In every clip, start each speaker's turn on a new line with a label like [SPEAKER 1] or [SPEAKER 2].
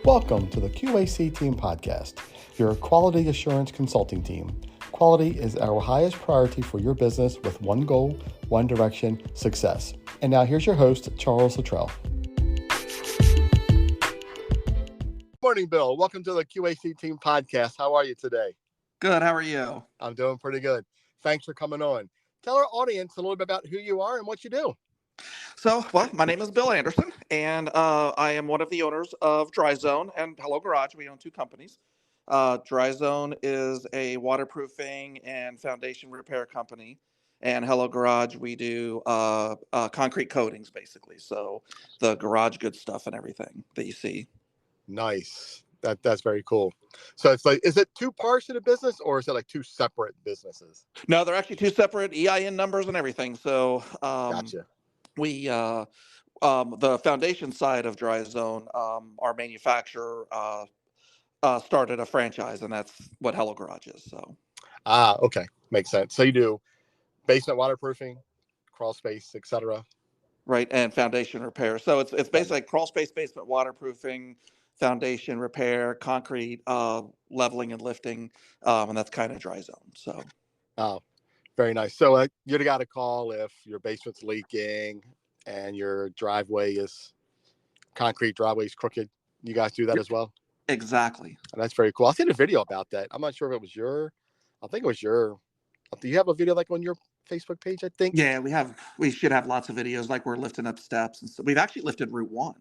[SPEAKER 1] Welcome to the Q.A.C. Team Podcast, your quality assurance consulting team. Quality is our highest priority for your business with one goal, one direction, success. And now here's your host, Charles Luttrell. Morning, Bill. Welcome to the Q.A.C. Team Podcast. How are you today?
[SPEAKER 2] Good. How are you?
[SPEAKER 1] I'm doing pretty good. Thanks for coming on. Tell our audience a little bit about who you are and what you do.
[SPEAKER 2] My name is Bill Anderson, and I am one of the owners of DryZone and Hello Garage. We own two companies. DryZone is a waterproofing and foundation repair company, and Hello Garage, we do concrete coatings, basically. So the garage good stuff and everything that you see.
[SPEAKER 1] Nice. That's very cool. So it's like, is it two parts of the business or is it like two separate businesses?
[SPEAKER 2] No, they're actually two separate EIN numbers and everything. So
[SPEAKER 1] Gotcha.
[SPEAKER 2] we the foundation side of DryZone, our manufacturer started a franchise, and that's what Hello Garage is. So,
[SPEAKER 1] Okay, makes sense. So you do basement waterproofing, crawl space, etc.
[SPEAKER 2] right, and foundation repair. So it's basically like crawl space, basement waterproofing, foundation repair, concrete leveling and lifting, and that's kind of DryZone. So,
[SPEAKER 1] Oh, very nice. So you're the guy to call if your basement's leaking and your concrete driveway is crooked. You guys do that as well?
[SPEAKER 2] Exactly.
[SPEAKER 1] And that's very cool. I seen a video about that. I'm not sure if it was I think it was do you have a video like on your Facebook page, I think?
[SPEAKER 2] Yeah, we should have lots of videos like we're lifting up steps, and so we've actually lifted Route 1.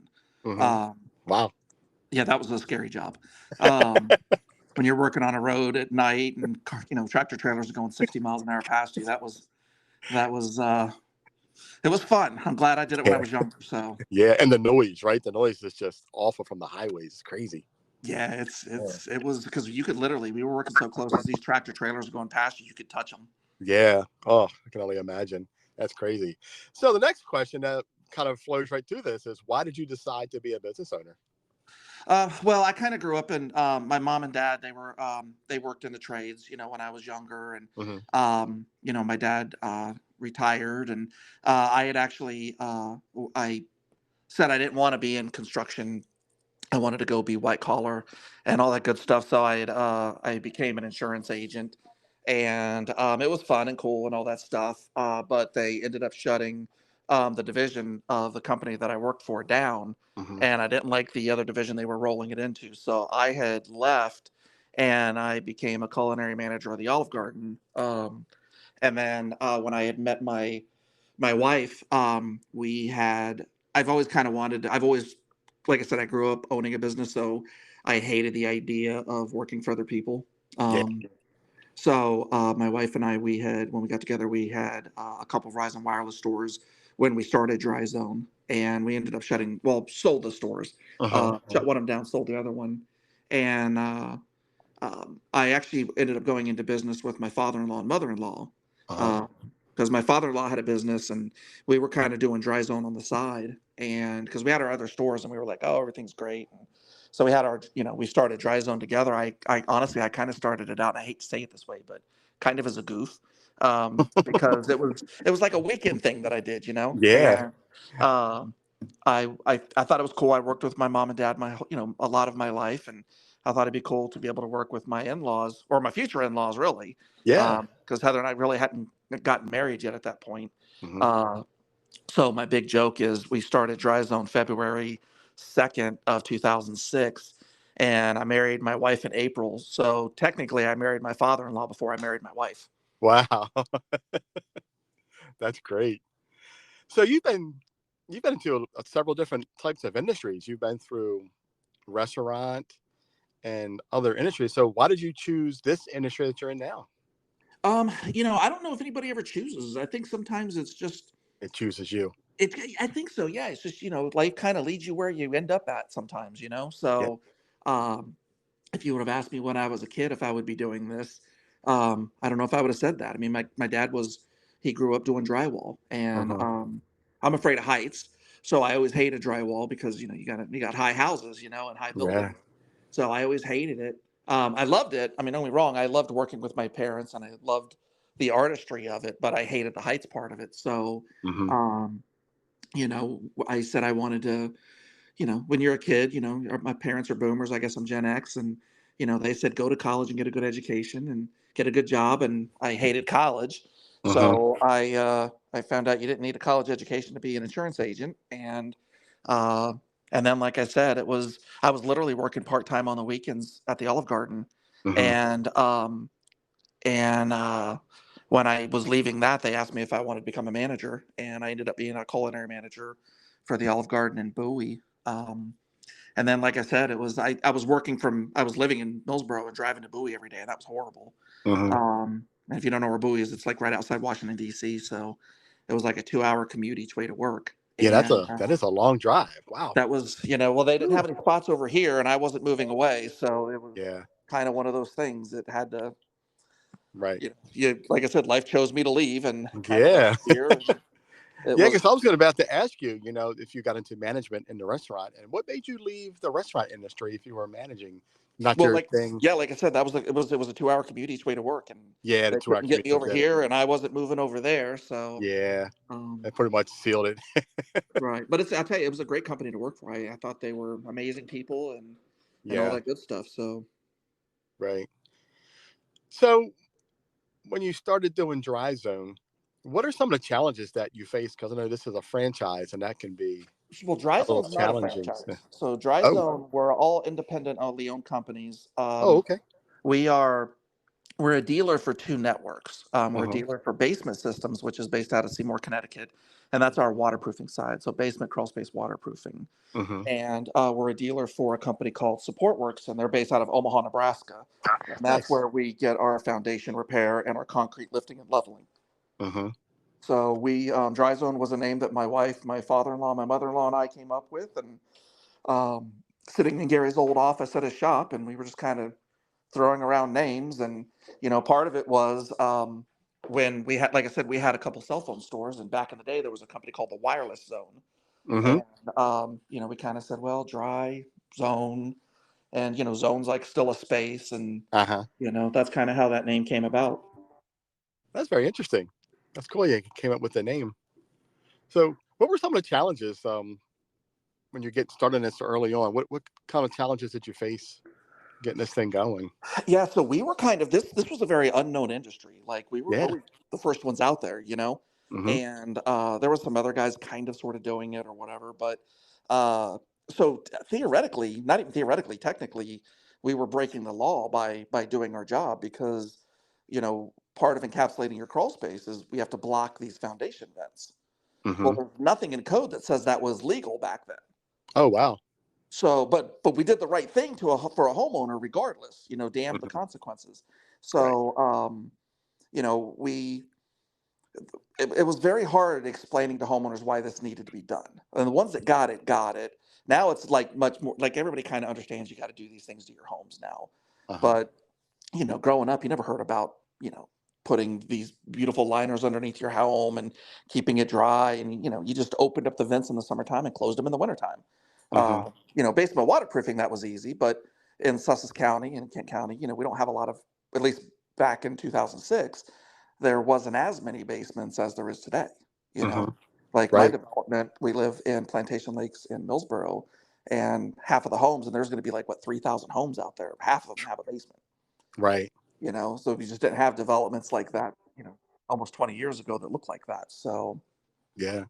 [SPEAKER 1] Mm-hmm. Wow.
[SPEAKER 2] Yeah, that was a scary job. When you're working on a road at night and tractor trailers are going 60 miles an hour past you, it was fun. I'm glad I did it when I was younger. So
[SPEAKER 1] yeah, and the noise, right? The noise is just awful from the highways. It's crazy.
[SPEAKER 2] yeah, it was because we were working so close as these tractor trailers are going past you could touch them.
[SPEAKER 1] Yeah. Oh, I can only imagine. That's crazy. So the next question that kind of flows right through this is, why did you decide to be a business owner?
[SPEAKER 2] Well, I kind of grew up in my mom and dad. They worked in the trades, when I was younger, and my dad retired, and I had actually I said I didn't want to be in construction. I wanted to go be white collar and all that good stuff. So I became an insurance agent, and it was fun and cool and all that stuff. But they ended up shutting the division of the company that I worked for down, and I didn't like the other division they were rolling it into. So I had left, and I became a culinary manager of the Olive Garden. And then when I had met my wife, I've always kind of I've always, like I said, I grew up owning a business, so I hated the idea of working for other people.
[SPEAKER 1] Yeah.
[SPEAKER 2] So my wife and I, when we got together, we had a couple of Verizon wireless stores when we started DryZone, and we ended up sold the stores, shut one of them down, sold the other one, and I actually ended up going into business with my father-in-law and mother-in-law, because my father-in-law had a business, and we were kind of doing DryZone on the side, and because we had our other stores, and we were like, oh, everything's great. So we had we started DryZone together. I honestly, I kind of started it out, and I hate to say it this way, but kind of as a goof, because it was like a weekend thing that I did,
[SPEAKER 1] Yeah.
[SPEAKER 2] And I thought it was cool. I worked with my mom and dad a lot of my life, and I thought it'd be cool to be able to work with my in-laws, or my future in-laws, really.
[SPEAKER 1] Yeah.
[SPEAKER 2] Because Heather and I really hadn't gotten married yet at that point. So my big joke is we started DryZone February 2nd of 2006, and I married my wife in April. So technically, I married my father-in-law before I married my wife.
[SPEAKER 1] Wow. That's great. So you've been into several different types of industries. You've been through restaurant and other industries. So why did you choose this industry that you're in now?
[SPEAKER 2] I don't know if anybody ever chooses. I think sometimes it's just
[SPEAKER 1] It chooses you.
[SPEAKER 2] I think so. Yeah. It's just, life kind of leads you where you end up at sometimes,
[SPEAKER 1] Yeah.
[SPEAKER 2] So, if you would have asked me when I was a kid if I would be doing this, I don't know if I would have said that. I mean, my dad he grew up doing drywall, and I'm afraid of heights. So I always hated drywall because, you got high houses, and high buildings.
[SPEAKER 1] Yeah.
[SPEAKER 2] So I always hated it. I loved it. I mean, don't get me wrong. I loved working with my parents, and I loved the artistry of it, but I hated the heights part of it. So, I said I wanted to, when you're a kid, my parents are boomers. I guess I'm Gen X, and they said go to college and get a good education and get a good job, and I hated college,
[SPEAKER 1] Mm-hmm.
[SPEAKER 2] so I found out you didn't need a college education to be an insurance agent, uh, and then like I said, I was literally working part time on the weekends at the Olive Garden,
[SPEAKER 1] Mm-hmm.
[SPEAKER 2] and when I was leaving that, they asked me if I wanted to become a manager, and I ended up being a culinary manager for the Olive Garden in Bowie. And then, like I said, I was I was living in Millsboro and driving to Bowie every day, and that was horrible.
[SPEAKER 1] Mm-hmm.
[SPEAKER 2] And if you don't know where Bowie is, it's like right outside Washington D.C. So it was like a 2 hour commute each way to work,
[SPEAKER 1] Yeah,
[SPEAKER 2] and
[SPEAKER 1] that is a long drive. Wow.
[SPEAKER 2] that was well, they didn't
[SPEAKER 1] Whew.
[SPEAKER 2] have any spots over here, and I wasn't moving away, so it was
[SPEAKER 1] Yeah.
[SPEAKER 2] kind of one of those things that had to
[SPEAKER 1] Right.
[SPEAKER 2] like I said, life chose me to leave and kind of
[SPEAKER 1] Yeah.
[SPEAKER 2] land here. And it
[SPEAKER 1] Yeah,
[SPEAKER 2] was
[SPEAKER 1] because I was about to ask you, if you got into management in the restaurant, and what made you leave the restaurant industry if you were managing, not
[SPEAKER 2] well,
[SPEAKER 1] your thing.
[SPEAKER 2] like I said, that was it was a 2 hour commute each way to work, and
[SPEAKER 1] Yeah, the
[SPEAKER 2] they
[SPEAKER 1] 2 hour
[SPEAKER 2] couldn't get
[SPEAKER 1] commute.
[SPEAKER 2] me over here, and I wasn't moving over there. So,
[SPEAKER 1] Yeah,
[SPEAKER 2] um,
[SPEAKER 1] that pretty much sealed it.
[SPEAKER 2] right. But I'll tell you, it was a great company to work for. I thought they were amazing people and all
[SPEAKER 1] Yeah,
[SPEAKER 2] that good stuff. So,
[SPEAKER 1] right. So when you started doing DryZone, what are some of the challenges that you face? Because I know this is a franchise, and that can be
[SPEAKER 2] well,
[SPEAKER 1] a little
[SPEAKER 2] DryZone's not a
[SPEAKER 1] challenging.
[SPEAKER 2] franchise. So,
[SPEAKER 1] Oh,
[SPEAKER 2] DryZone, we're all independent, owned companies.
[SPEAKER 1] oh, okay.
[SPEAKER 2] We are We're a dealer for two networks. We're a
[SPEAKER 1] Uh-huh.
[SPEAKER 2] dealer for Basement Systems, which is based out of Seymour, Connecticut, and that's our waterproofing side. So basement crawl space waterproofing.
[SPEAKER 1] Uh-huh.
[SPEAKER 2] And we're a dealer for a company called Support Works, and they're based out of Omaha, Nebraska. And that's
[SPEAKER 1] Nice.
[SPEAKER 2] where we get our foundation repair and our concrete lifting and leveling.
[SPEAKER 1] Uh-huh.
[SPEAKER 2] So DryZone was a name that my wife, my father-in-law, my mother-in-law, and I came up with, and um, sitting in Gary's old office at his shop, and we were just kind of throwing around names. And part of it was when we had, like I said, we had a couple cell phone stores, and back in the day there was a company called the Wireless Zone,
[SPEAKER 1] Uh-huh.
[SPEAKER 2] and we kind of said, well, Dry Zone, and zone's like still a space, and
[SPEAKER 1] Uh-huh.
[SPEAKER 2] that's kind of how that name came about.
[SPEAKER 1] That's very interesting. That's cool. You came up with the name. So, what were some of the challenges when you get started this early on? What kind of challenges did you face getting this thing going?
[SPEAKER 2] Yeah, so we were kind of this was a very unknown industry. Like we were
[SPEAKER 1] Yeah.
[SPEAKER 2] really the first ones out there,
[SPEAKER 1] Mm-hmm.
[SPEAKER 2] and there were some other guys kind of sort of doing it or whatever. But uh, so theoretically, not even theoretically, technically, we were breaking the law by doing our job, because part of encapsulating your crawl space is we have to block these foundation vents. Well,
[SPEAKER 1] Mm-hmm.
[SPEAKER 2] there's nothing in code that says that was legal back then.
[SPEAKER 1] Oh, wow.
[SPEAKER 2] So, but we did the right thing for a homeowner, regardless. Damn the
[SPEAKER 1] Mm-hmm.
[SPEAKER 2] consequences.
[SPEAKER 1] Right.
[SPEAKER 2] So, you know, we it was very hard explaining to homeowners why this needed to be done. And the ones that got it. Now it's like much more like everybody kind of understands you got to do these things to your homes now.
[SPEAKER 1] Uh-huh.
[SPEAKER 2] But growing up, you never heard about putting these beautiful liners underneath your home and keeping it dry, and you just opened up the vents in the summertime and closed them in the wintertime.
[SPEAKER 1] Mm-hmm.
[SPEAKER 2] Basement waterproofing, that was easy, but in Sussex County and Kent County, we don't have a lot of, at least back in 2006, there wasn't as many basements as there is today. You know,
[SPEAKER 1] Mm-hmm.
[SPEAKER 2] like my
[SPEAKER 1] Right.
[SPEAKER 2] development, we live in Plantation Lakes in Millsboro, and half of the homes, and there's going to be like what 3,000 homes out there. Half of them have a basement.
[SPEAKER 1] Right.
[SPEAKER 2] So we just didn't have developments like that, almost 20 years ago that looked like that. So
[SPEAKER 1] Yeah.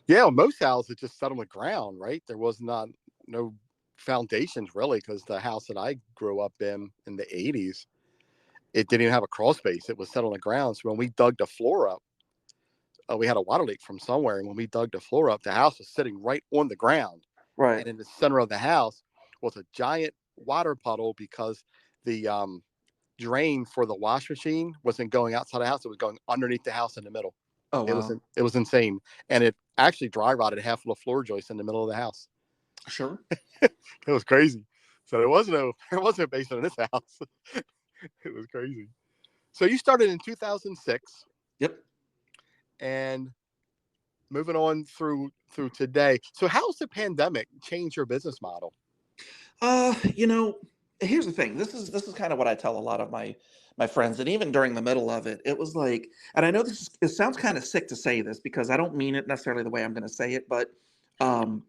[SPEAKER 1] Yeah. Well, most houses just set on the ground, right? There was not no foundations really, because the house that I grew up in the '80s, it didn't even have a crawl space. It was set on the ground. So when we dug the floor up, we had a water leak from somewhere, and when we dug the floor up, the house was sitting right on the ground,
[SPEAKER 2] right,
[SPEAKER 1] and in the center of the house was a giant water puddle because the drain for the wash machine wasn't going outside the house; it was going underneath the house in the middle.
[SPEAKER 2] oh
[SPEAKER 1] It was
[SPEAKER 2] wow,
[SPEAKER 1] it was insane, and it actually dry rotted half of the floor joist in the middle of the house.
[SPEAKER 2] sure,
[SPEAKER 1] It was crazy. So there wasn't a basement in this house. It was crazy. So you started in 2006,
[SPEAKER 2] yep.
[SPEAKER 1] and moving on through today. So how's the pandemic changed your business model?
[SPEAKER 2] Uh, you know, Here's the thing. This is kind of what I tell a lot of my friends, and even during the middle of it, it was like, and I know it sounds kind of sick to say this because I don't mean it necessarily the way I'm going to say it, but um,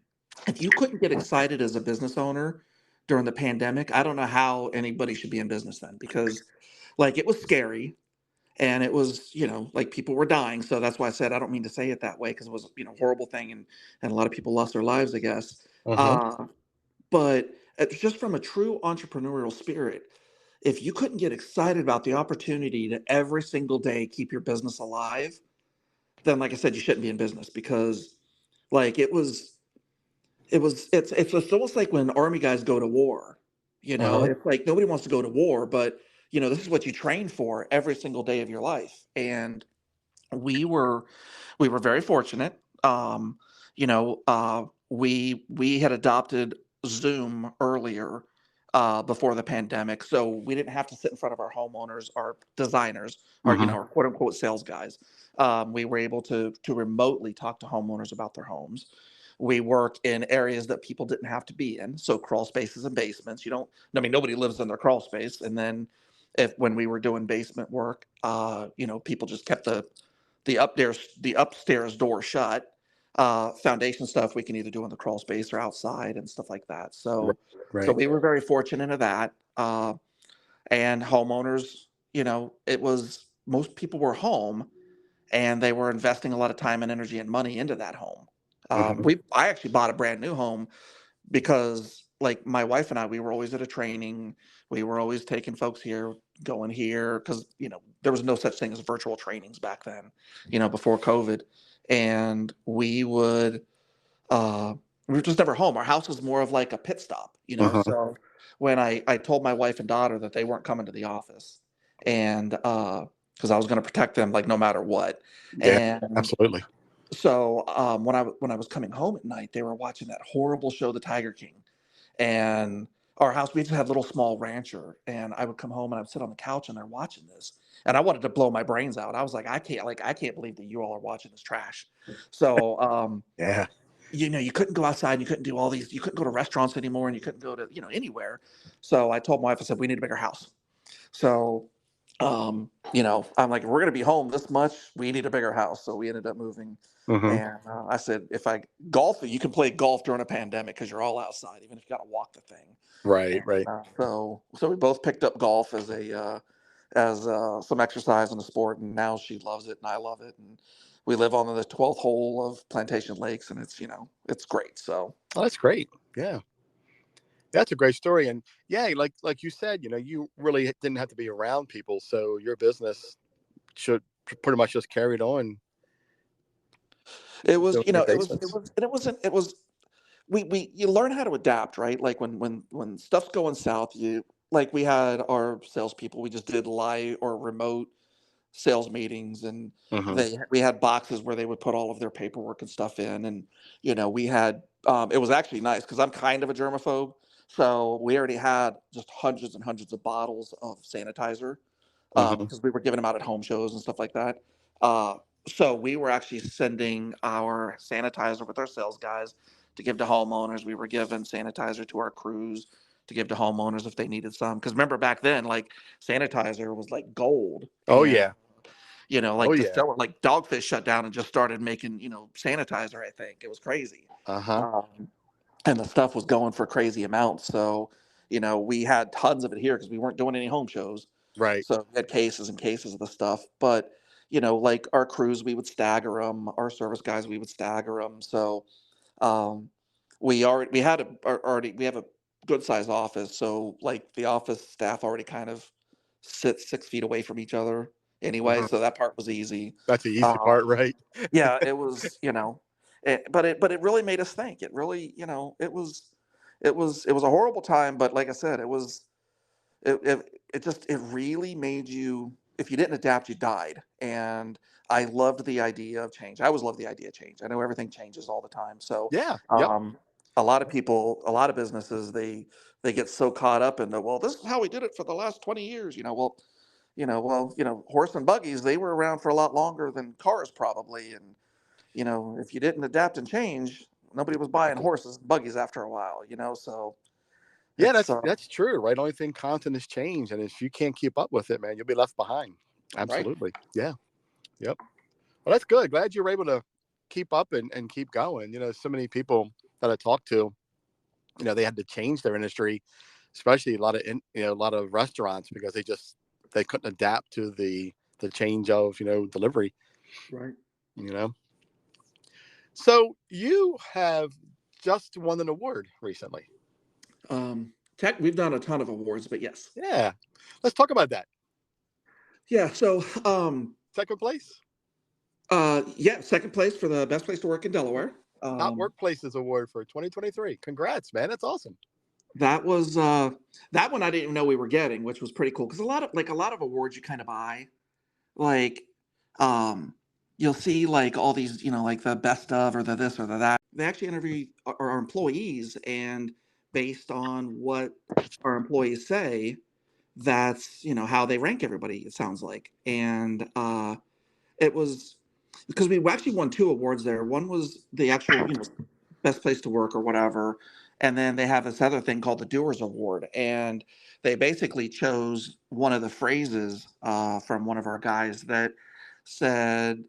[SPEAKER 2] if you couldn't get excited as a business owner during the pandemic, I don't know how anybody should be in business then, because like it was scary and it was, like people were dying. So that's why I said I don't mean to say it that way, because it was, a horrible thing, and a lot of people lost their lives, I guess.
[SPEAKER 1] Uh-huh.
[SPEAKER 2] Uh, but it's just from a true entrepreneurial spirit, if you couldn't get excited about the opportunity to every single day keep your business alive, then like I said, you shouldn't be in business, because like it's almost like when army guys go to war.
[SPEAKER 1] Uh-huh.
[SPEAKER 2] It's like nobody wants to go to war, but this is what you train for every single day of your life. And we were we were very fortunate. We had adopted Zoom earlier, before the pandemic, so we didn't have to sit in front of our homeowners, our designers, our
[SPEAKER 1] Uh-huh.
[SPEAKER 2] our quote unquote sales guys. We were able to remotely talk to homeowners about their homes. We work in areas that people didn't have to be in, so crawl spaces and basements. You don't, I mean, nobody lives in their crawl space. And then, if when we were doing basement work, people just kept the upstairs door shut. Foundation stuff we can either do in the crawl space or outside and stuff like that.
[SPEAKER 1] Right.
[SPEAKER 2] So
[SPEAKER 1] Right.
[SPEAKER 2] we were very fortunate in that. And homeowners, it was, most people were home and they were investing a lot of time and energy and money into that home.
[SPEAKER 1] Uh-huh.
[SPEAKER 2] I actually bought a brand new home because, like, my wife and I, we were always at a training. We were always taking folks here, going here, because there was no such thing as virtual trainings back then, before COVID. And we were just never home. Our house was more of like a pit stop.
[SPEAKER 1] Uh-huh.
[SPEAKER 2] So when I told my wife and daughter that they weren't coming to the office, and because I was going to protect them like no matter what.
[SPEAKER 1] Yeah,
[SPEAKER 2] And
[SPEAKER 1] absolutely.
[SPEAKER 2] so when I was coming home at night, they were watching that horrible show, The Tiger King. And our house, we just had a little small rancher, and I would come home and I'd sit on the couch and they're watching this, and I wanted to blow my brains out. I was like, I can't believe that you all are watching this trash. So
[SPEAKER 1] Yeah.
[SPEAKER 2] you couldn't go outside, and you couldn't do all these, you couldn't go to restaurants anymore, and you couldn't go to anywhere. So I told my wife, I said, we need a bigger house. So I'm like, if we're going to be home this much, we need a bigger house. So we ended up moving.
[SPEAKER 1] Uh-huh.
[SPEAKER 2] And I said, if I golf, you can play golf during a pandemic because you're all outside, even if you got to walk the thing.
[SPEAKER 1] Right,
[SPEAKER 2] And
[SPEAKER 1] right.
[SPEAKER 2] so we both picked up golf as some exercise and a sport, and now she loves it and I love it. And we live on the 12th hole of Plantation Lakes, and it's great. So
[SPEAKER 1] Oh, that's great. Yeah. That's a great story. And yeah, like you said, you really didn't have to be around people, so your business should pretty much just carried on
[SPEAKER 2] it was,
[SPEAKER 1] doing
[SPEAKER 2] you
[SPEAKER 1] your
[SPEAKER 2] know, it was, it
[SPEAKER 1] basements.
[SPEAKER 2] was, and it was we you learn how to adapt, right? Like when stuff's going south, like we had our salespeople, we just did live or remote sales meetings, and
[SPEAKER 1] Uh-huh.
[SPEAKER 2] we had boxes where they would put all of their paperwork and stuff in. And we had, it was actually nice because I'm kind of a germaphobe, so we already had just hundreds and hundreds of bottles of sanitizer,
[SPEAKER 1] Uh-huh.
[SPEAKER 2] because we were giving them out at home shows and stuff like that. Uh, so we were actually sending our sanitizer with our sales guys to give to homeowners. We were giving sanitizer to our crews to give to homeowners if they needed some. Because remember back then, like, sanitizer was like gold.
[SPEAKER 1] Oh
[SPEAKER 2] And
[SPEAKER 1] yeah. Oh
[SPEAKER 2] like the
[SPEAKER 1] yeah.
[SPEAKER 2] seller, like Dogfish shut down and just started making, sanitizer. I think it was crazy.
[SPEAKER 1] Uh-huh.
[SPEAKER 2] Um, and the stuff was going for crazy amounts. So, we had tons of it here because we weren't doing any home shows.
[SPEAKER 1] Right.
[SPEAKER 2] So we had cases and cases of the stuff. But, like our crews, we would stagger them. Our service guys, we would stagger them. So um, we have a good sized office. So like the office staff already kind of sit 6 feet away from each other anyway.
[SPEAKER 1] Uh-huh.
[SPEAKER 2] So that part was easy.
[SPEAKER 1] That's the easy
[SPEAKER 2] Um,
[SPEAKER 1] part, right?
[SPEAKER 2] yeah, it was, but it really made us think. It really, it was a horrible time, but like I said, it really made you, if you didn't adapt, you died. And I loved the idea of change. I always love the idea of change. I know everything changes all the time. So
[SPEAKER 1] Yeah. Yep.
[SPEAKER 2] um, a lot of people, a lot of businesses, they get so caught up in the, well, this is how we did it for the last 20 years. Horse and buggies, they were around for a lot longer than cars probably. And if you didn't adapt and change, nobody was buying horses and buggies after a while. So
[SPEAKER 1] Yeah,
[SPEAKER 2] it's
[SPEAKER 1] that's true, right? Only thing constant is change, and if you can't keep up with it, man, you'll be left behind.
[SPEAKER 2] right.
[SPEAKER 1] Absolutely. Yeah. Yep. Well, that's good. Glad you were able to keep up and keep going. So many people. that I talked to, they had to change their industry, especially a lot of restaurants, because they couldn't adapt to the change of delivery.
[SPEAKER 2] Right.
[SPEAKER 1] You know, so you have just won an award recently.
[SPEAKER 2] We've done a ton of awards, but yes.
[SPEAKER 1] Yeah, let's talk about that.
[SPEAKER 2] Yeah. So,
[SPEAKER 1] Second place,
[SPEAKER 2] yeah, second place for the best place to work in Delaware.
[SPEAKER 1] Top Workplaces Award for 2023. Congrats, man! That's awesome.
[SPEAKER 2] That was that one I didn't even know we were getting, which was pretty cool because a lot of awards you kind of buy, like um, you'll see like all these, like the best of or the this or the that. They actually interview our employees, and based on what our employees say, that's how they rank everybody. It sounds like, and it was because we actually won two awards there. One was the actual, best place to work or whatever. And then they have this other thing called the Doers Award. And they basically chose one of the phrases from one of our guys that said,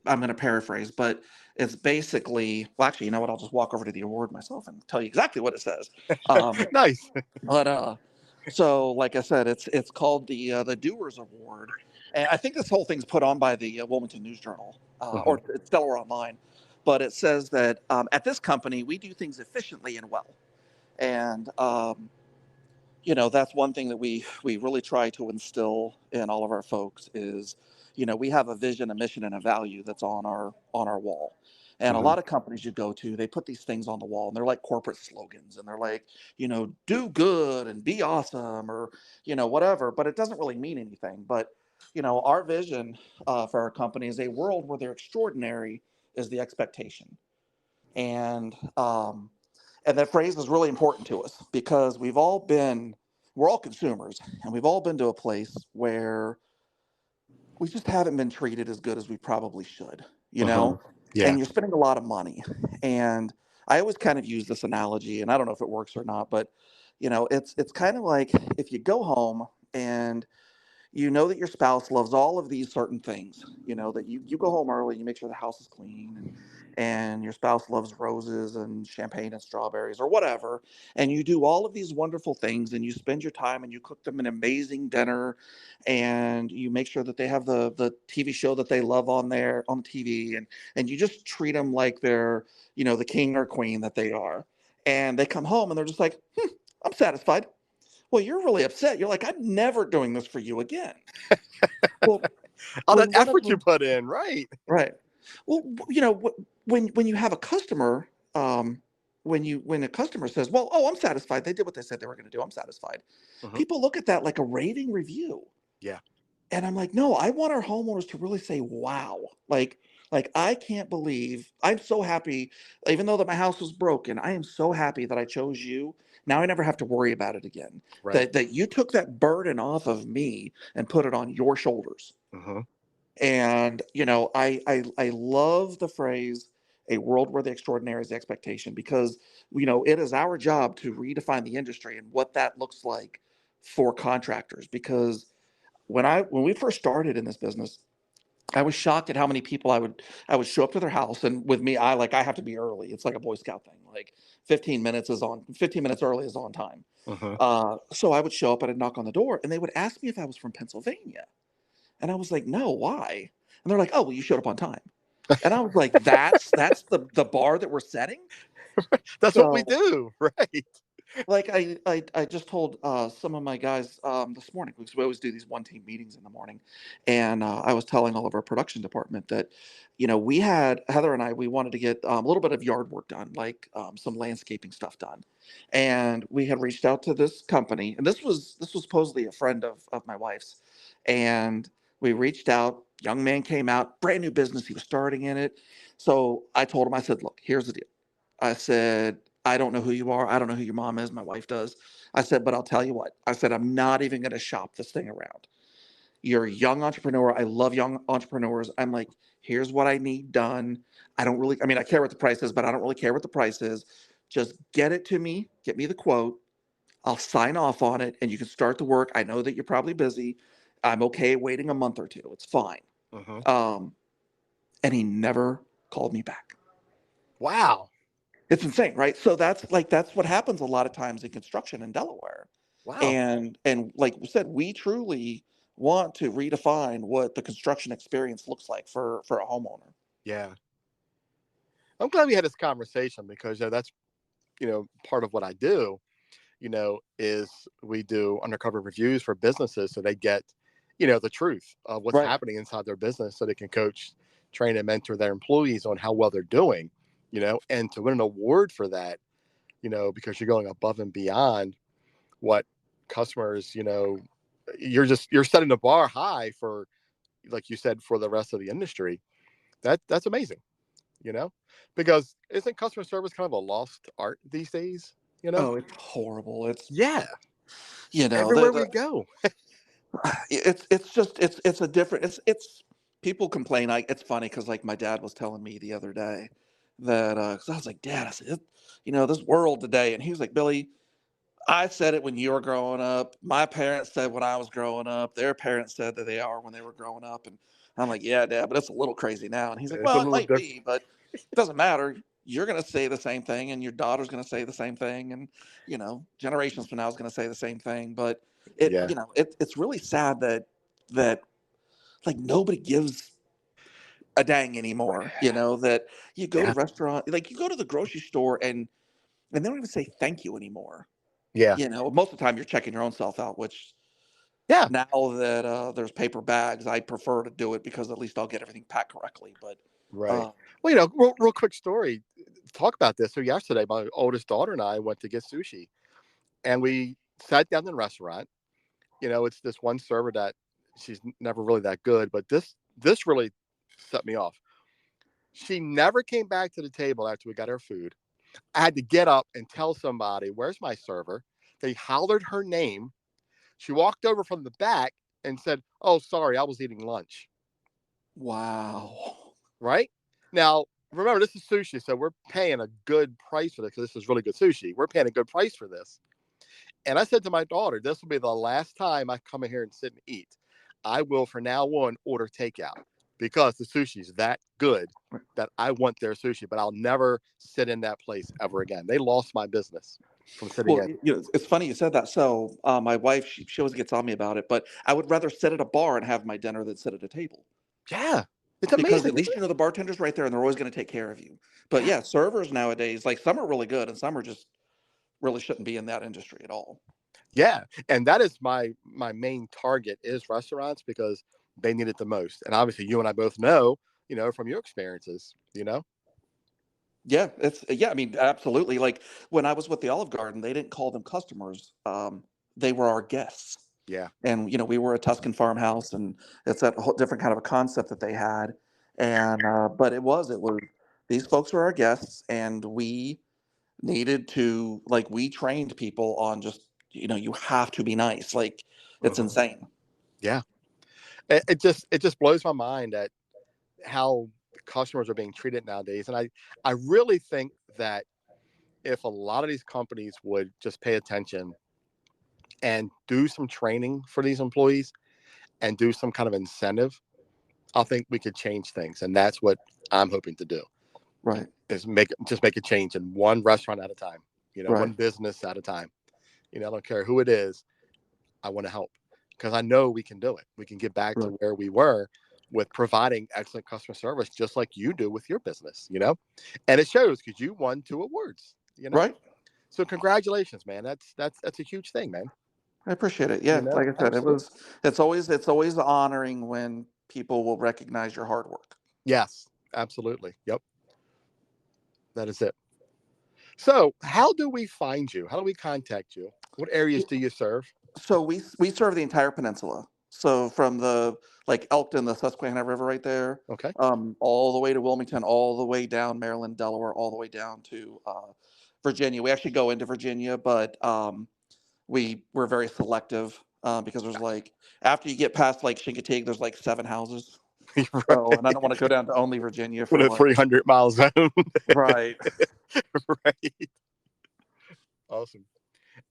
[SPEAKER 2] I'm going to paraphrase, but it's basically, well, actually, you know what? I'll just walk over to the award myself and tell you exactly what it says.
[SPEAKER 1] Nice.
[SPEAKER 2] But so like I said, it's called the Doers Award, and I think this whole thing's put on by the Wilmington News Journal
[SPEAKER 1] Hmm.
[SPEAKER 2] or it's Delaware Online. But it says that at this company we do things efficiently and well, and that's one thing that we really try to instill in all of our folks is, we have a vision, a mission, and a value that's on our wall. And a
[SPEAKER 1] Hmm.
[SPEAKER 2] lot of companies you go to, they put these things on the wall, and they're like corporate slogans, and they're like, do good and be awesome, or whatever. But it doesn't really mean anything. But our vision for our company is a world where they're extraordinary is the expectation. And that phrase is really important to us because we're all consumers, and we've all been to a place where we just haven't been treated as good as we probably should,
[SPEAKER 1] Hmm.
[SPEAKER 2] and
[SPEAKER 1] Yeah.
[SPEAKER 2] you're spending a lot of money. And I always kind of use this analogy, and I don't know if it works or not, but it's kind of like if you go home and that your spouse loves all of these certain things, that you go home early, you make sure the house is clean, and your spouse loves roses and champagne and strawberries or whatever, and you do all of these wonderful things, and you spend your time and you cook them an amazing dinner, and you make sure that they have the TV show that they love on there on TV, and you just treat them like they're the king or queen that they are, and they come home and they're just like, I'm satisfied. Well, you're really upset. You're like, I'm never doing this for you again. Well,
[SPEAKER 1] All that
[SPEAKER 2] when one of
[SPEAKER 1] effort you
[SPEAKER 2] them,
[SPEAKER 1] put in, right?
[SPEAKER 2] right. Well, when you have a customer, when a customer says, "Well, oh, I'm satisfied. They did what they said they were going to do. I'm satisfied."
[SPEAKER 1] Hmm.
[SPEAKER 2] People look at that like a raving review.
[SPEAKER 1] Yeah.
[SPEAKER 2] And I'm like, no, I want our homeowners to really say, wow. Like I can't believe I'm so happy, even though that my house was broken, I am so happy that I chose you. Now I never have to worry about it again.
[SPEAKER 1] Right.
[SPEAKER 2] That you took that burden off of me and put it on your shoulders.
[SPEAKER 1] Hmm.
[SPEAKER 2] And I love the phrase a world where the extraordinary is the expectation, because it is our job to redefine the industry and what that looks like for contractors. Because when we first started in this business, I was shocked at how many people I would show up to their house, and with me, I have to be early. It's like a Boy Scout thing. Like 15 minutes early is on time.
[SPEAKER 1] Hmm.
[SPEAKER 2] So I would show up and I'd knock on the door, and they would ask me if I was from Pennsylvania, and I was like, no, why? And they're like, oh, well, you showed up on time. And I was like, that's the bar that we're setting.
[SPEAKER 1] That's what we
[SPEAKER 2] So
[SPEAKER 1] do, right?
[SPEAKER 2] like I just told some of my guys this morning, because we always do these one team meetings in the morning, and I was telling all of our production department that we had Heather and I, we wanted to get a little bit of yard work done, like some landscaping stuff done, and we had reached out to this company, and this was supposedly a friend of my wife's, and we reached out. Young man came out, brand new business, he was starting in it. So I told him, I said, look, here's the deal. I said, I don't know who you are. I don't know who your mom is. My wife does. I said, but I'll tell you what. I said, I'm not even going to shop this thing around. You're a young entrepreneur. I love young entrepreneurs. I'm like, here's what I need done. I mean, I care what the price is, but I don't really care what the price is. Just get it to me, get me the quote. I'll sign off on it and you can start the work. I know that you're probably busy. I'm okay waiting a month or two. It's fine.
[SPEAKER 1] Hmm.
[SPEAKER 2] Um, and he never called me back.
[SPEAKER 1] Wow.
[SPEAKER 2] It's insane, right? So that's what happens a lot of times in construction in Delaware.
[SPEAKER 1] Wow.
[SPEAKER 2] And like we said, we truly want to redefine what the construction experience looks like for a homeowner.
[SPEAKER 1] Yeah. I'm glad we had this conversation because that's, part of what I do, is we do undercover reviews for businesses so they get, the truth of what's
[SPEAKER 2] Right.
[SPEAKER 1] happening inside their business so they can coach, train, and mentor their employees on how well they're doing, and to win an award for that, because you're going above and beyond what customers, you're setting the bar high for, like you said, for the rest of the industry. That's amazing, because isn't customer service kind of a lost art these days?
[SPEAKER 2] Oh, it's horrible. It's
[SPEAKER 1] Yeah,
[SPEAKER 2] you know
[SPEAKER 1] everywhere we go.
[SPEAKER 2] it's just it's a different it's people complain. It's funny because like my dad was telling me the other day that 'cause I was like, Dad, I said, this world today, and he was like, Billy, I said it when you were growing up. My parents said when I was growing up. Their parents said that they are when they were growing up. And I'm like, yeah, Dad, but it's a little crazy now. And he's like,
[SPEAKER 1] It's a
[SPEAKER 2] well, it
[SPEAKER 1] little
[SPEAKER 2] might
[SPEAKER 1] different.
[SPEAKER 2] be, but it doesn't matter. You're going to say the same thing, and your daughter's going to say the same thing, and generations from now is going to say the same thing. But
[SPEAKER 1] Yeah,
[SPEAKER 2] it's really sad that like nobody gives a dang anymore. That you go to
[SPEAKER 1] yeah,
[SPEAKER 2] restaurant, like you go to the grocery store, and they don't even say thank you anymore.
[SPEAKER 1] yeah,
[SPEAKER 2] Most of the time you're checking your own self out, which
[SPEAKER 1] yeah.
[SPEAKER 2] now that there's paper bags, I prefer to do it because at least I'll get everything packed correctly. But
[SPEAKER 1] Right.
[SPEAKER 2] uh,
[SPEAKER 1] Well, real quick story. Talk about this. So yesterday, my oldest daughter and I went to get sushi, and we sat down in the restaurant. It's this one server that she's never really that good, but this really set me off. She never came back to the table after we got our food. I had to get up and tell somebody, "Where's my server?" They hollered her name. She walked over from the back and said, "Oh, sorry, I was eating lunch."
[SPEAKER 2] wow,
[SPEAKER 1] Right? Now, remember, this is sushi, so we're paying a good price for this because this is really good sushi. We're paying a good price for this. And I said to my daughter, this will be the last time I come in here and sit and eat. I will, from now on, order takeout because the sushi is that good that I want their sushi, but I'll never sit in that place ever again. They lost my business from sitting
[SPEAKER 2] well,
[SPEAKER 1] in.
[SPEAKER 2] it's funny you said that. So my wife, she always gets on me about it, but I would rather sit at a bar and have my dinner than sit at a table.
[SPEAKER 1] Yeah, it's
[SPEAKER 2] Because
[SPEAKER 1] amazing,
[SPEAKER 2] at
[SPEAKER 1] isn't
[SPEAKER 2] least
[SPEAKER 1] it?
[SPEAKER 2] the bartender's right there and they're always going to take care of you. But
[SPEAKER 1] Yeah.
[SPEAKER 2] yeah, servers nowadays, like some are really good and some are just really shouldn't be in that industry at all.
[SPEAKER 1] Yeah, and that is my main target is restaurants because they need it the most. And obviously, you and I both know, from your experiences,
[SPEAKER 2] Yeah, I mean, absolutely. Like when I was with the Olive Garden, they didn't call them customers. They were our guests.
[SPEAKER 1] Yeah.
[SPEAKER 2] And we were a Tuscan farmhouse, and it's a whole different kind of a concept that they had. And but it was these folks were our guests, and we needed to like we trained people on just you have to be nice. Like it's
[SPEAKER 1] Uh-huh.
[SPEAKER 2] insane.
[SPEAKER 1] Yeah, it just blows my mind at how customers are being treated nowadays, and I really think that if a lot of these companies would just pay attention and do some training for these employees and do some kind of incentive, I think we could change things, and that's what I'm hoping to do.
[SPEAKER 2] Right,
[SPEAKER 1] Is make a change in one restaurant at a time,
[SPEAKER 2] right,
[SPEAKER 1] one business at a time. I don't care who it is. I want to help because I know we can do it. We can get back to
[SPEAKER 2] right,
[SPEAKER 1] where we were with providing excellent customer service, just like you do with your business, and it shows because you won 2 awards.
[SPEAKER 2] right.
[SPEAKER 1] So congratulations, man. That's a huge thing, man.
[SPEAKER 2] I appreciate it. Yeah, like I said,
[SPEAKER 1] Absolutely.
[SPEAKER 2] it's always honoring when people will recognize your hard work.
[SPEAKER 1] Yes, absolutely. Yep. That is it. So how do we find you? How do we contact you? What areas do you serve?
[SPEAKER 2] So we serve the entire peninsula. So from the like Elkton, the Susquehanna River right there,
[SPEAKER 1] Okay.
[SPEAKER 2] all the way to Wilmington, all the way down Maryland, Delaware, all the way down to Virginia. We actually go into Virginia, but we're very selective because there's like after you get past like Chincoteague, there's like 7 houses. So, and I don't want to go down to only Virginia
[SPEAKER 1] With
[SPEAKER 2] for
[SPEAKER 1] a
[SPEAKER 2] like
[SPEAKER 1] 300-mile zone.
[SPEAKER 2] right.
[SPEAKER 1] Right. Awesome.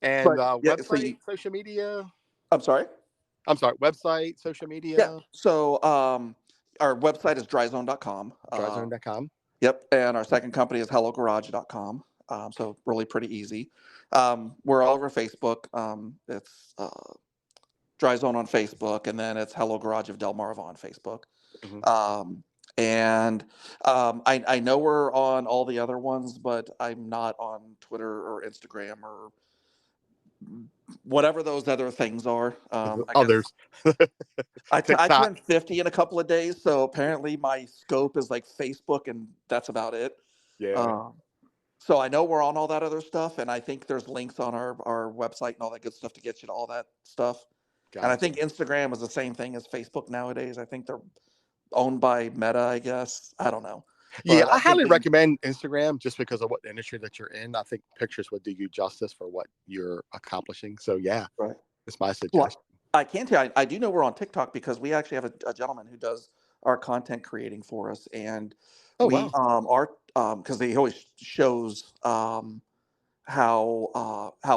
[SPEAKER 1] And
[SPEAKER 2] But yeah, so
[SPEAKER 1] website, social media.
[SPEAKER 2] I'm sorry.
[SPEAKER 1] I'm sorry, website, social
[SPEAKER 2] Yeah.
[SPEAKER 1] media,
[SPEAKER 2] So our website is dryzone.com.
[SPEAKER 1] DryZone.com.
[SPEAKER 2] Yep. And our second company is hellogarage.com. so really pretty easy. We're all over Facebook. It's DryZone on Facebook, and then it's Hello Garage of Delmarva on Facebook.
[SPEAKER 1] Hmm.
[SPEAKER 2] Um, and I know we're on all the other ones, but I'm not on Twitter or Instagram or whatever those other things are. I guess
[SPEAKER 1] Others.
[SPEAKER 2] I
[SPEAKER 1] TikTok.
[SPEAKER 2] turned 50 in a couple of days, so apparently my scope is like Facebook, and that's about it.
[SPEAKER 1] Yeah.
[SPEAKER 2] Um, so I know we're on all that other stuff, and I think there's links on our website and all that good stuff to get you to all that stuff. And I
[SPEAKER 1] Gotcha.
[SPEAKER 2] think Instagram is the same thing as Facebook nowadays. I think they're owned by Meta, I guess. I don't know,
[SPEAKER 1] Yeah,
[SPEAKER 2] but
[SPEAKER 1] I
[SPEAKER 2] I think
[SPEAKER 1] highly
[SPEAKER 2] we.
[SPEAKER 1] recommend Instagram just because of what industry that you're in. I think pictures would do you justice for what you're accomplishing. So yeah,
[SPEAKER 2] Right.
[SPEAKER 1] it's my
[SPEAKER 2] Well,
[SPEAKER 1] suggestion.
[SPEAKER 2] I can tell you, I do know we're on TikTok because we actually have a gentleman who does our content creating for us, and
[SPEAKER 1] Oh
[SPEAKER 2] we
[SPEAKER 1] wow.
[SPEAKER 2] are because he always shows how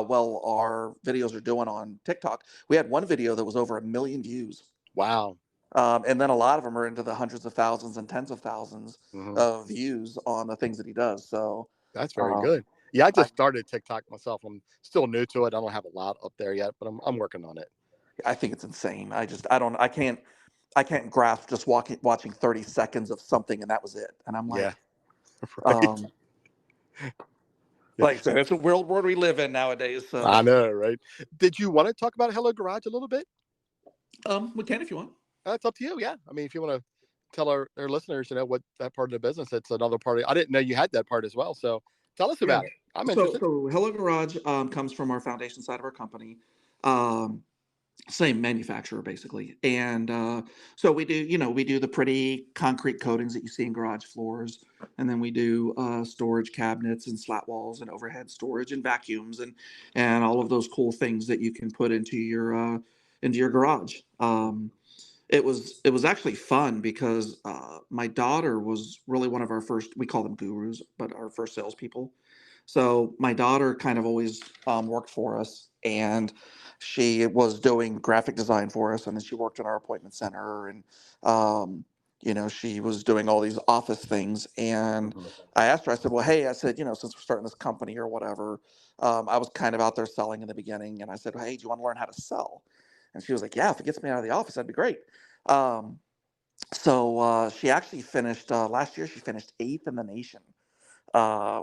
[SPEAKER 2] well our videos are doing on TikTok. We had one video that was over 1 million views.
[SPEAKER 1] Wow.
[SPEAKER 2] And then a lot of them are into the hundreds of thousands and tens of thousands
[SPEAKER 1] Hmm.
[SPEAKER 2] of views on the things that he does. So
[SPEAKER 1] That's very
[SPEAKER 2] um,
[SPEAKER 1] good. Yeah, I
[SPEAKER 2] I,
[SPEAKER 1] just started TikTok myself. I'm still new to it. I don't have a lot up there yet, but I'm working on it.
[SPEAKER 2] I think it's insane. I can't grasp just watching 30 seconds of something and that was it. And I'm
[SPEAKER 1] Yeah. Right.
[SPEAKER 2] um,
[SPEAKER 1] Yeah.
[SPEAKER 2] like I said, it's a world where we live in nowadays. So
[SPEAKER 1] I know, right? Did you want to talk about Hello Garage a little bit?
[SPEAKER 2] we can if you want.
[SPEAKER 1] It's up to you. Yeah. I mean, if you want to tell our listeners, what that part of the business, it's another part. I didn't know you had that part as well. So tell us
[SPEAKER 2] Yeah.
[SPEAKER 1] about it. I'm
[SPEAKER 2] So
[SPEAKER 1] interested.
[SPEAKER 2] so Hello Garage comes from our foundation side of our company. Um, Same manufacturer basically, and so we do the pretty concrete coatings that you see in garage floors, and then we do storage cabinets and slat walls and overhead storage and vacuums and all of those cool things that you can put into your garage. It was actually fun because my daughter was really one of our first, we call them gurus, but our first salespeople. So my daughter kind of always worked for us, and she was doing graphic design for us, and then she worked in our appointment center, and she was doing all these office things. And
[SPEAKER 1] Hmm.
[SPEAKER 2] I asked her, I said, "Well, hey," I said, since we're starting this company or whatever, I was kind of out there selling in the beginning, and I said, "Hey, do you want to learn how to sell?" And she was like, "Yeah, if it gets me out of the office, that'd be great." Um, so she actually finished last year. She finished eighth in the nation,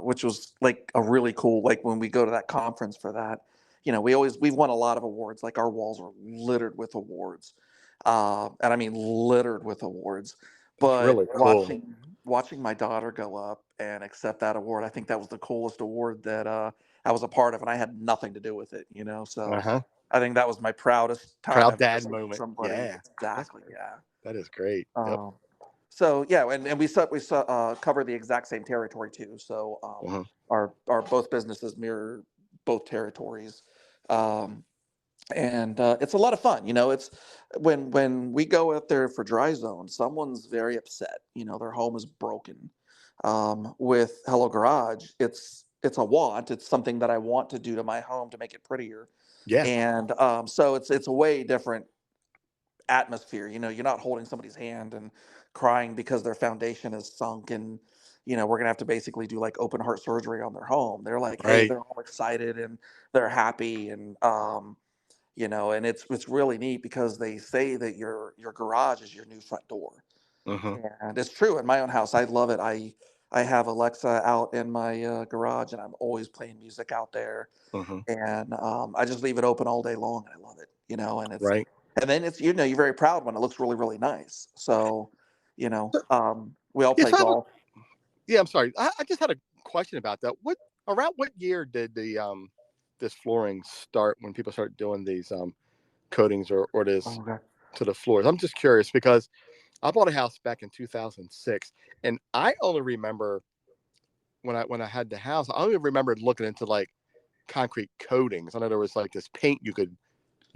[SPEAKER 2] which was like a really cool. Like when we go to that conference for that, we've won a lot of awards. Like our walls are littered with awards, and I mean littered with awards.
[SPEAKER 1] That's
[SPEAKER 2] But
[SPEAKER 1] really cool.
[SPEAKER 2] watching my daughter go up and accept that award, I think that was the coolest award that I was a part of, and I had nothing to do with it.
[SPEAKER 1] Uh
[SPEAKER 2] So
[SPEAKER 1] huh.
[SPEAKER 2] I think that was my proudest time
[SPEAKER 1] Proud
[SPEAKER 2] I've ever
[SPEAKER 1] dad
[SPEAKER 2] seen
[SPEAKER 1] moment.
[SPEAKER 2] somebody.
[SPEAKER 1] Yeah. That's
[SPEAKER 2] Exactly.
[SPEAKER 1] great.
[SPEAKER 2] Yeah.
[SPEAKER 1] That is great. Yep.
[SPEAKER 2] Um, so yeah, and we cover the exact same territory too. So
[SPEAKER 1] Uh-huh.
[SPEAKER 2] our both businesses mirror both territories, um, and it's a lot of fun. It's when we go out there for Dry Zone, someone's very upset. Their home is broken. With Hello Garage, it's a want. It's something that I want to do to my home to make it prettier,
[SPEAKER 1] Yeah.
[SPEAKER 2] and so it's a way different atmosphere. You're not holding somebody's hand and crying because their foundation is sunk, and we're gonna have to basically do like open heart surgery on their home. They're like, hey,
[SPEAKER 1] Right.
[SPEAKER 2] they're all excited and they're happy, and and it's really neat because they say that your garage is your new front door,
[SPEAKER 1] Uh-huh.
[SPEAKER 2] and it's true. In my own house, I love it. I have Alexa out in my garage, and I'm always playing music out there,
[SPEAKER 1] Uh-huh.
[SPEAKER 2] and I just leave it open all day long, and I love it.
[SPEAKER 1] Right.
[SPEAKER 2] And then it's you're very proud when it looks really really nice. So, we all
[SPEAKER 1] Yes,
[SPEAKER 2] play golf.
[SPEAKER 1] yeah, I'm sorry. I just had a question about that. Around what year did the this flooring start when people start doing these coatings or this
[SPEAKER 2] Oh, okay.
[SPEAKER 1] to the floors? I'm just curious because I bought a house back in 2006, and I only remember when I had the house, I only remembered looking into like concrete coatings. I know there was like this paint you could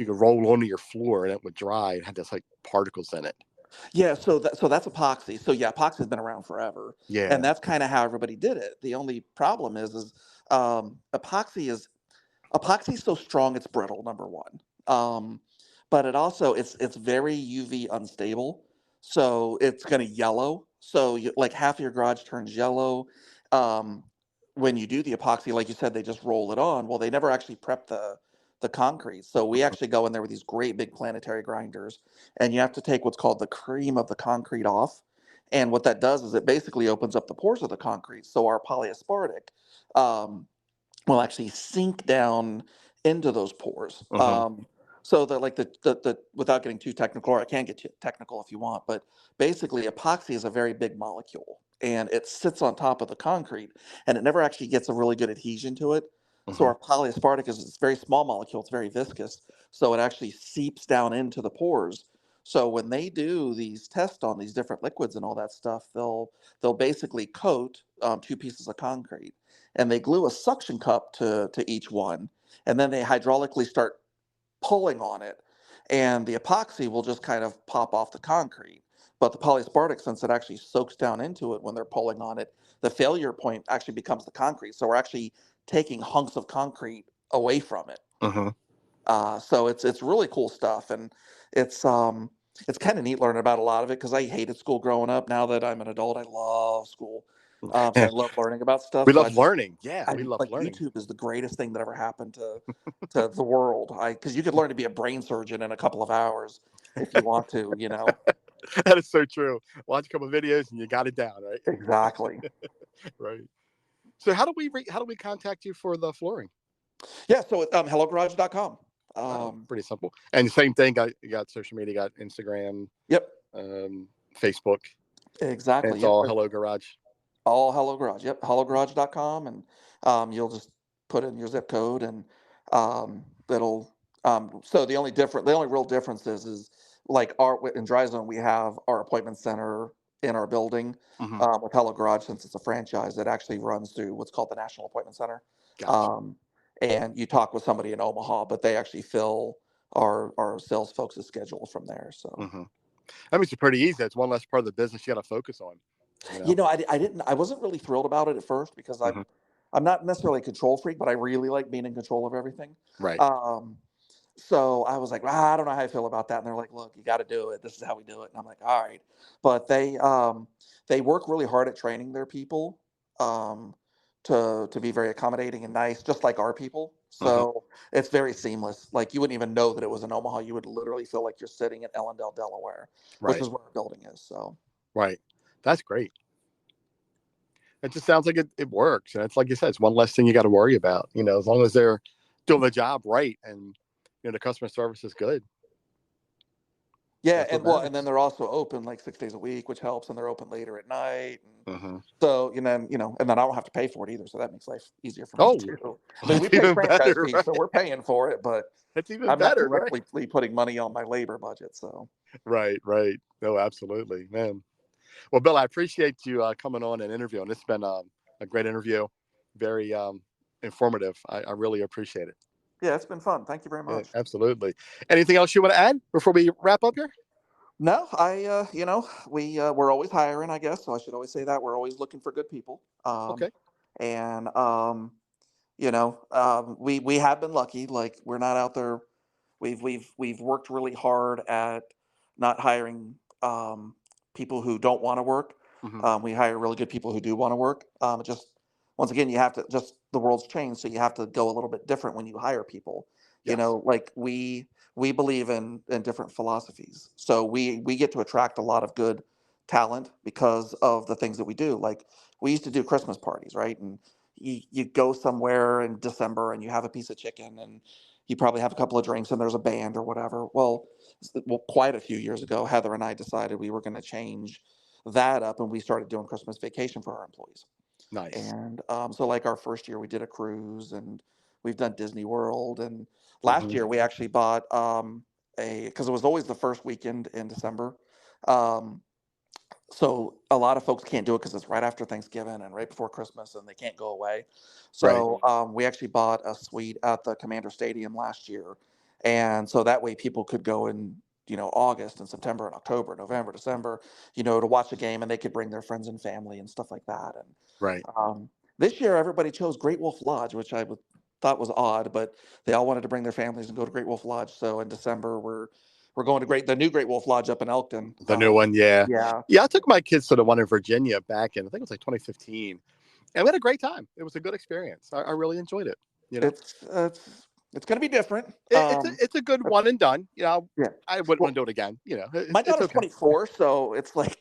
[SPEAKER 1] roll onto your floor and it would dry. It had this like particles in it.
[SPEAKER 2] Yeah, so that's epoxy. So yeah, epoxy's been around forever, and
[SPEAKER 1] Yeah.
[SPEAKER 2] that's kind of how everybody did it. The only problem is epoxy is so strong it's brittle. Number one, but it's very UV unstable, so it's going to yellow. So like half of your garage turns yellow. Um, when you do the epoxy, like you said, they just roll it on. Well, they never actually prep the concrete. So we actually go in there with these great big planetary grinders, and you have to take what's called the cream of the concrete off. And what that does is it basically opens up the pores of the concrete. So our polyaspartic um, will actually sink down into those pores.
[SPEAKER 1] Mm-hmm.
[SPEAKER 2] So that like the without getting too technical, or I can get too technical if you want, but basically epoxy is a very big molecule and it sits on top of the concrete and it never actually gets a really good adhesion to it. So
[SPEAKER 1] Mm-hmm.
[SPEAKER 2] our polyaspartic is this very small molecule, it's very viscous, so it actually seeps down into the pores. So when they do these tests on these different liquids and all that stuff, they'll basically coat two pieces of concrete and they glue a suction cup to each one, and then they hydraulically start pulling on it, and the epoxy will just kind of pop off the concrete. But the polyaspartic, since it actually soaks down into it when they're pulling on it, the failure point actually becomes the concrete. So we're actually taking hunks of concrete away from it.
[SPEAKER 1] Mm-hmm.
[SPEAKER 2] So it's really cool stuff, and it's um it's kind of neat learning about a lot of it because I hated school growing up. Now that I'm an adult, I love school. So I love learning about stuff.
[SPEAKER 1] We
[SPEAKER 2] So
[SPEAKER 1] love learning. Yeah,
[SPEAKER 2] I
[SPEAKER 1] we love
[SPEAKER 2] like
[SPEAKER 1] learning.
[SPEAKER 2] YouTube is the greatest thing that ever happened to the world. Because you could learn to be a brain surgeon in a couple of hours if you want to.
[SPEAKER 1] That is so true. Watch a couple of videos and you got it down, right?
[SPEAKER 2] Exactly.
[SPEAKER 1] Right. So how do we contact you for the flooring?
[SPEAKER 2] Yeah. So hellogarage.com.
[SPEAKER 1] Oh, pretty simple. And same thing. You got social media. You got Instagram,
[SPEAKER 2] Yep.
[SPEAKER 1] Facebook. And
[SPEAKER 2] Exactly.
[SPEAKER 1] it's
[SPEAKER 2] Yep.
[SPEAKER 1] all Hello Garage.
[SPEAKER 2] All Hello Garage. Yep. Hellogarage.com. And you'll just put in your zip code and it'll. So the only real difference is like in DryZone, we have our appointment center in our building.
[SPEAKER 1] Mm-hmm.
[SPEAKER 2] With Hello Garage, since it's a franchise, it actually runs through what's called the National Appointment Center.
[SPEAKER 1] Gotcha.
[SPEAKER 2] Um, and you talk with somebody in Omaha, but they actually fill our sales folks' schedule from there. So.
[SPEAKER 1] Mm-hmm. That makes it pretty easy. It's one less part of the business you got to focus on.
[SPEAKER 2] I wasn't really thrilled about it at first because
[SPEAKER 1] Mm-hmm.
[SPEAKER 2] I'm not necessarily a control freak, but I really like being in control of everything.
[SPEAKER 1] Right.
[SPEAKER 2] Um, so I was like, I don't know how I feel about that. And they're like, look, you got to do it. This is how we do it. And I'm like, all right. But they work really hard at training their people um, to be very accommodating and nice, just like our people.
[SPEAKER 1] Mm-hmm.
[SPEAKER 2] So it's very seamless. Like you wouldn't even know that it was in Omaha. You would literally feel like you're sitting in Ellendale, Delaware, which
[SPEAKER 1] Right.
[SPEAKER 2] is where our building is. So.
[SPEAKER 1] Right. That's great. It just sounds like it works. And it's like you said, it's one less thing you got to worry about. As long as they're doing the job right and the customer service is good.
[SPEAKER 2] Yeah,
[SPEAKER 1] That's what
[SPEAKER 2] and then
[SPEAKER 1] matters.
[SPEAKER 2] they're also open like 6 days a week, which helps, and they're open later at night. And
[SPEAKER 1] Mm-hmm.
[SPEAKER 2] so, and then I don't have to pay for it either, so that makes life easier for me
[SPEAKER 1] Oh,
[SPEAKER 2] too. I mean, we
[SPEAKER 1] that's
[SPEAKER 2] pay
[SPEAKER 1] even
[SPEAKER 2] franchise
[SPEAKER 1] better,
[SPEAKER 2] fees,
[SPEAKER 1] right?
[SPEAKER 2] so we're paying for it, but
[SPEAKER 1] That's even
[SPEAKER 2] I'm not
[SPEAKER 1] better, right?
[SPEAKER 2] directly putting money on my labor budget. So,
[SPEAKER 1] Right, right. No, absolutely, man. Well, Bill, I appreciate you coming on and interviewing. It's been a great interview, very informative. I really appreciate it.
[SPEAKER 2] yeah, it's been fun. Thank you very
[SPEAKER 1] Yeah,
[SPEAKER 2] much.
[SPEAKER 1] absolutely. Anything else you want to add before we wrap up here?
[SPEAKER 2] No, we're always hiring, I guess. So I should always say that we're always looking for good people.
[SPEAKER 1] Okay.
[SPEAKER 2] And we have been lucky. Like we're not out there. We've worked really hard at not hiring people who don't want to work.
[SPEAKER 1] Mm-hmm.
[SPEAKER 2] We hire really good people who do want to work. Just once again, you have to just the world's changed, so you have to go a little bit different when you hire people.
[SPEAKER 1] Yes.
[SPEAKER 2] Like we believe in different philosophies, so we get to attract a lot of good talent because of the things that we do. Like we used to do Christmas parties, right? And you go somewhere in December and you have a piece of chicken and you probably have a couple of drinks and there's a band or whatever. Well, quite a few years ago, Heather and I decided we were going to change that up and we started doing Christmas vacation for our employees.
[SPEAKER 1] Nice.
[SPEAKER 2] And so, like our first year, we did a cruise and we've done Disney World. And last
[SPEAKER 1] Mm-hmm.
[SPEAKER 2] year, we actually bought because it was always the first weekend in December. Um, so a lot of folks can't do it because it's right after Thanksgiving and right before Christmas, and they can't go away.
[SPEAKER 1] Right.
[SPEAKER 2] So we actually bought a suite at the Commander Stadium last year, and so that way people could go in, August and September and October, November, December, to watch a game, and they could bring their friends and family and stuff like that. And
[SPEAKER 1] Right.
[SPEAKER 2] this year, everybody chose Great Wolf Lodge, which thought was odd, but they all wanted to bring their families and go to Great Wolf Lodge. So in December, we're going to the new Great Wolf Lodge up in Elkton.
[SPEAKER 1] The new one, yeah.
[SPEAKER 2] Yeah.
[SPEAKER 1] Yeah, I took my kids to the one in Virginia back in, I think it was like 2015. And we had a great time. It was a good experience. I really enjoyed it. You know,
[SPEAKER 2] It's going to be different.
[SPEAKER 1] It's a good one and done. You know,
[SPEAKER 2] Yeah.
[SPEAKER 1] I wouldn't want to do it again. You know,
[SPEAKER 2] My
[SPEAKER 1] it's
[SPEAKER 2] daughter's
[SPEAKER 1] okay.
[SPEAKER 2] 24, so it's like,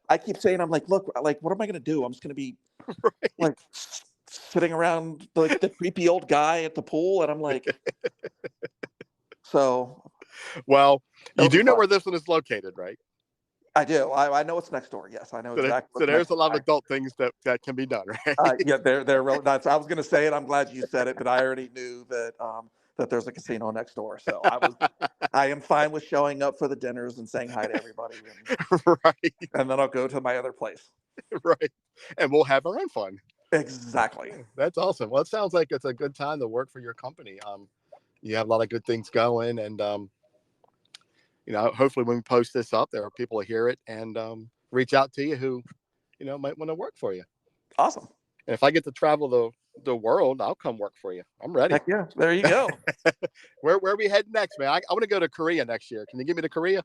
[SPEAKER 2] I keep saying, I'm like, look, like, what am I going to do? I'm just going to be
[SPEAKER 1] Right.
[SPEAKER 2] like sitting around like the creepy old guy at the pool. And I'm like, so.
[SPEAKER 1] Well, you
[SPEAKER 2] It'll be
[SPEAKER 1] do know
[SPEAKER 2] fun.
[SPEAKER 1] where this one is located, right?
[SPEAKER 2] I do. I know it's next door. Yes, I know exactly
[SPEAKER 1] So
[SPEAKER 2] what's
[SPEAKER 1] there's
[SPEAKER 2] next
[SPEAKER 1] a lot of
[SPEAKER 2] door.
[SPEAKER 1] adult things that can be done, right?
[SPEAKER 2] Yeah, they're real. I was going to say it. I'm glad you said it, but I already knew that there's a casino next door. So I am fine with showing up for the dinners and saying hi to everybody,
[SPEAKER 1] Right.
[SPEAKER 2] and then I'll go to my other place.
[SPEAKER 1] Right. And we'll have our own fun.
[SPEAKER 2] Exactly.
[SPEAKER 1] That's awesome. Well, it sounds like it's a good time to work for your company. You have a lot of good things going, and hopefully when we post this up, there are people who hear it and reach out to you who, might want to work for you.
[SPEAKER 2] Awesome.
[SPEAKER 1] And if I get to travel the world, I'll come work for you. I'm ready.
[SPEAKER 2] Heck yeah. There you go.
[SPEAKER 1] Where are we heading next, man? I want to go to Korea next year. Can you get me to Korea?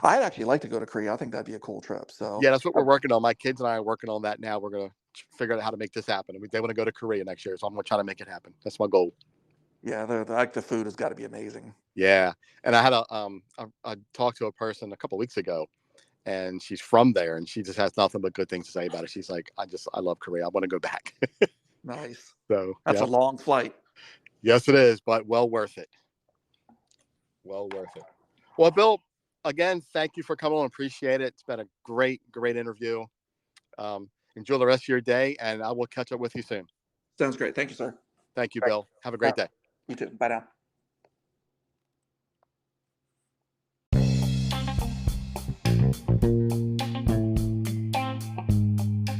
[SPEAKER 2] I'd actually like to go to Korea. I think that'd be a cool trip. So
[SPEAKER 1] yeah, that's what we're working on. My kids and I are working on that now. We're going to figure out how to make this happen. They want to go to Korea next year, so I'm going to try to make it happen. That's my goal.
[SPEAKER 2] Yeah, the food has got to be amazing.
[SPEAKER 1] Yeah, and I had I talked to a person a couple of weeks ago, and she's from there, and she just has nothing but good things to say about it. She's like, I love Korea. I want to go back.
[SPEAKER 2] Nice.
[SPEAKER 1] So
[SPEAKER 2] that's a long flight.
[SPEAKER 1] Yes, it is, but well worth it. Well worth it. Well, Bill, again, thank you for coming on. Appreciate it. It's been a great interview. Enjoy the rest of your day, and I will catch up with you soon.
[SPEAKER 2] Sounds great. Thank you, sir.
[SPEAKER 1] Thank you, Bill. Have a great day.
[SPEAKER 2] You too. Bye now.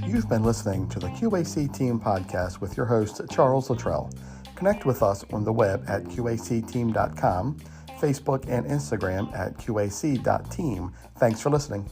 [SPEAKER 1] You've been listening to the Q.A.C. Team podcast with your host, Charles Luttrell. Connect with us on the web at QACteam.com, Facebook and Instagram at QAC.team. Thanks for listening.